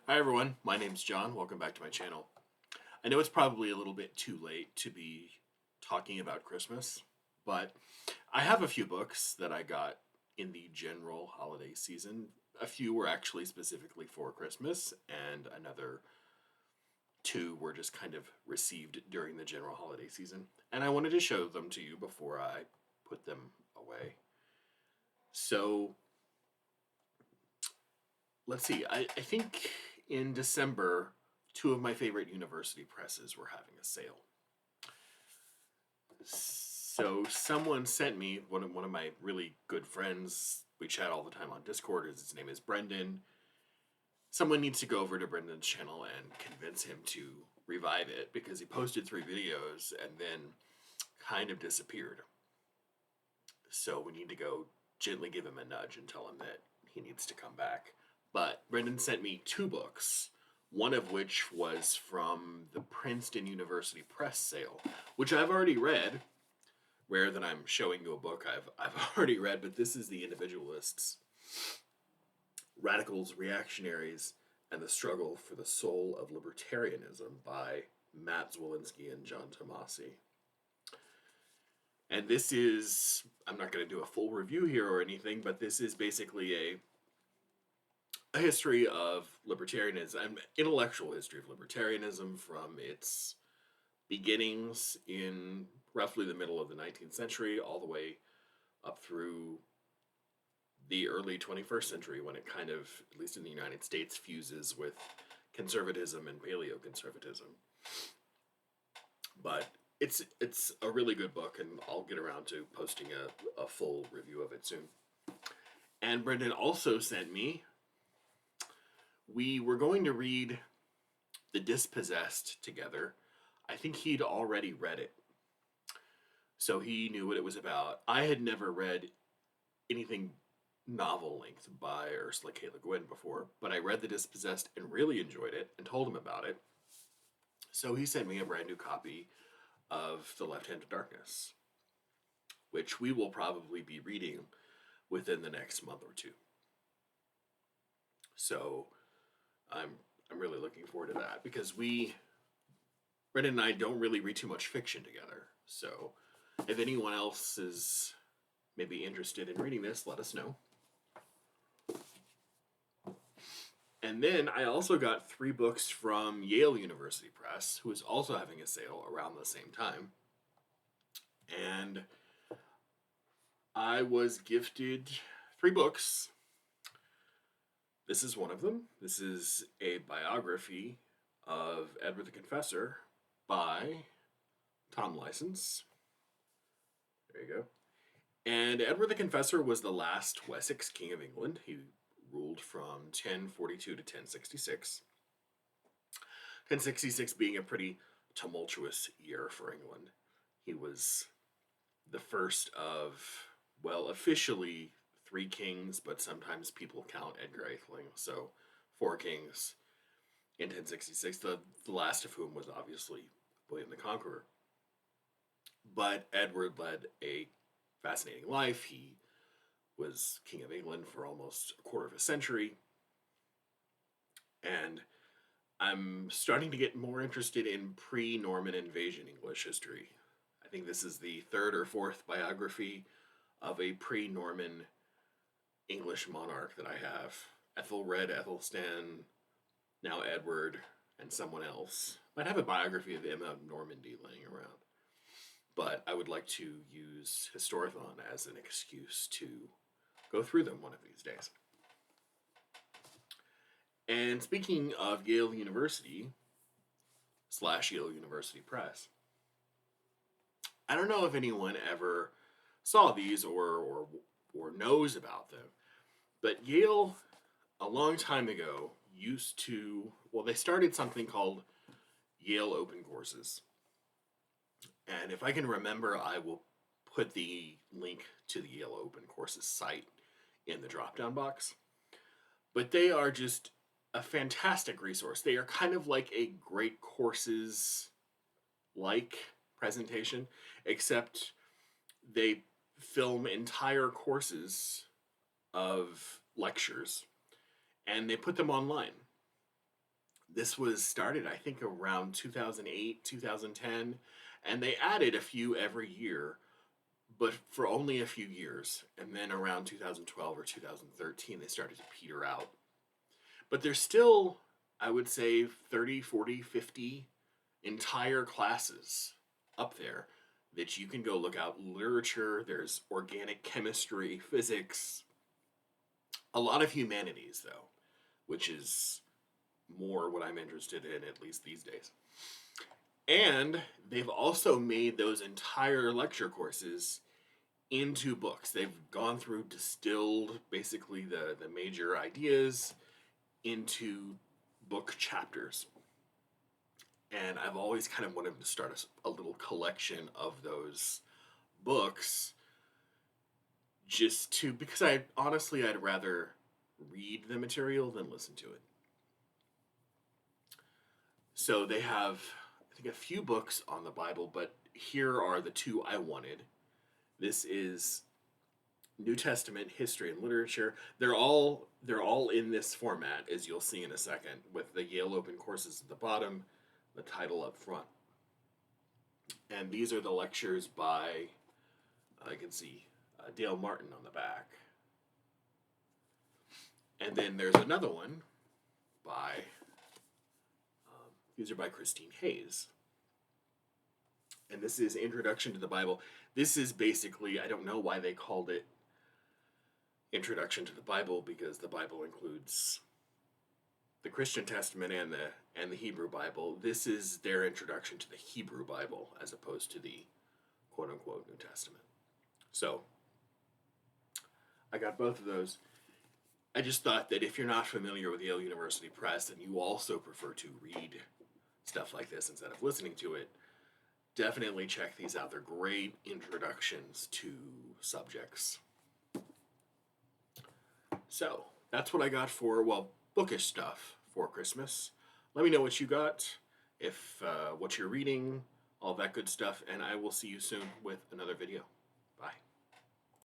Hi everyone, my name's John. Welcome back to my channel. I know it's probably a little bit too late to be talking about Christmas, but I have a few books that I got in the general holiday season. A few were actually specifically for Christmas, and another two were just kind of received during the general holiday season. And I wanted to show them to you before I put them away. So let's see, I think in December, two of my favorite university presses were having a sale. So someone sent me, one of my really good friends, we chat all the time on Discord, his name is Brendan. Someone needs to go over to Brendan's channel and convince him to revive it because he posted 3 videos and then kind of disappeared. So we need to go gently give him a nudge and tell him that he needs to come back. But Brendan sent me 2 books, one of which was from the Princeton University Press sale, which I've already read. Rare that I'm showing you a book I've already read, but this is The Individualists, Radicals, Reactionaries, and the Struggle for the Soul of Libertarianism by Matt Zwolinski and John Tomasi. And this is, I'm not going to do a full review here or anything, but this is basically a history of libertarianism, an intellectual history of libertarianism from its beginnings in roughly the middle of the 19th century all the way up through the early 21st century when it kind of, at least in the United States, fuses with conservatism and paleoconservatism. But it's a really good book, and I'll get around to posting a full review of it soon. And Brendan also sent me, we were going to read The Dispossessed together. I think he'd already read it, so he knew what it was about. I had never read anything novel length by Ursula K. Le Guin before, but I read The Dispossessed and really enjoyed it and told him about it. So he sent me a brand new copy of The Left Hand of Darkness, which we will probably be reading within the next month or two. So I'm really looking forward to that because Brendan and I don't really read too much fiction together. So if anyone else is maybe interested in reading this, let us know. And then I also got 3 books from Yale University Press, who is also having a sale around the same time. And I was gifted 3 books. This is one of them. This is a biography of Edward the Confessor by Tom License. There you go. And Edward the Confessor was the last Wessex king of England. He ruled from 1042 to 1066. 1066 being a pretty tumultuous year for England. He was the first of, well, officially 3 kings, but sometimes people count Edgar Atheling, so 4 kings in 1066, the last of whom was obviously William the Conqueror. But Edward led a fascinating life. He was king of England for almost a quarter of a century. And I'm starting to get more interested in pre-Norman invasion English history. I think this is the 3rd or 4th biography of a pre-Norman English monarch that I have. Ethelred, Ethelstan, now Edward, and someone else. Might have a biography of Emma of Normandy laying around. But I would like to use Historathon as an excuse to go through them one of these days. And speaking of Yale University / Yale University Press, I don't know if anyone ever saw these or knows about them, but Yale, a long time ago, used to, well, they started something called Yale Open Courses. And if I can remember, I will put the link to the Yale Open Courses site in the drop-down box. But they are just a fantastic resource. They are kind of like a great courses-like presentation, except they film entire courses of lectures and they put them online. This was started, I think, around 2008, 2010, and they added a few every year, but for only a few years. And then around 2012 or 2013, they started to peter out. But there's still, I would say, 30, 40, 50 entire classes up there that you can go look out. Literature, there's organic chemistry, physics, a lot of humanities, though, which is more what I'm interested in, at least these days. And they've also made those entire lecture courses into books. They've gone through, distilled basically the major ideas into book chapters. And I've always kind of wanted to start a little collection of those books, just to, because I'd rather read the material than listen to it. So they have, I think, a few books on the Bible, but here are the two I wanted. This is New Testament history and literature. They're all in this format, as you'll see in a second, with the Yale Open courses at the bottom, the title up front. And these are the lectures by, I can see Dale Martin on the back. And then there's another one by, these are by Christine Hayes. And this is Introduction to the Bible. This is basically, I don't know why they called it Introduction to the Bible, because the Bible includes the Christian Testament and the Hebrew Bible. This is their introduction to the Hebrew Bible as opposed to the quote-unquote New Testament. So I got both of those. I just thought that if you're not familiar with Yale University Press and you also prefer to read stuff like this instead of listening to it, definitely check these out. They're great introductions to subjects. So that's what I got for, well, bookish stuff for Christmas. Let me know what you got, if what you're reading, all that good stuff, and I will see you soon with another video.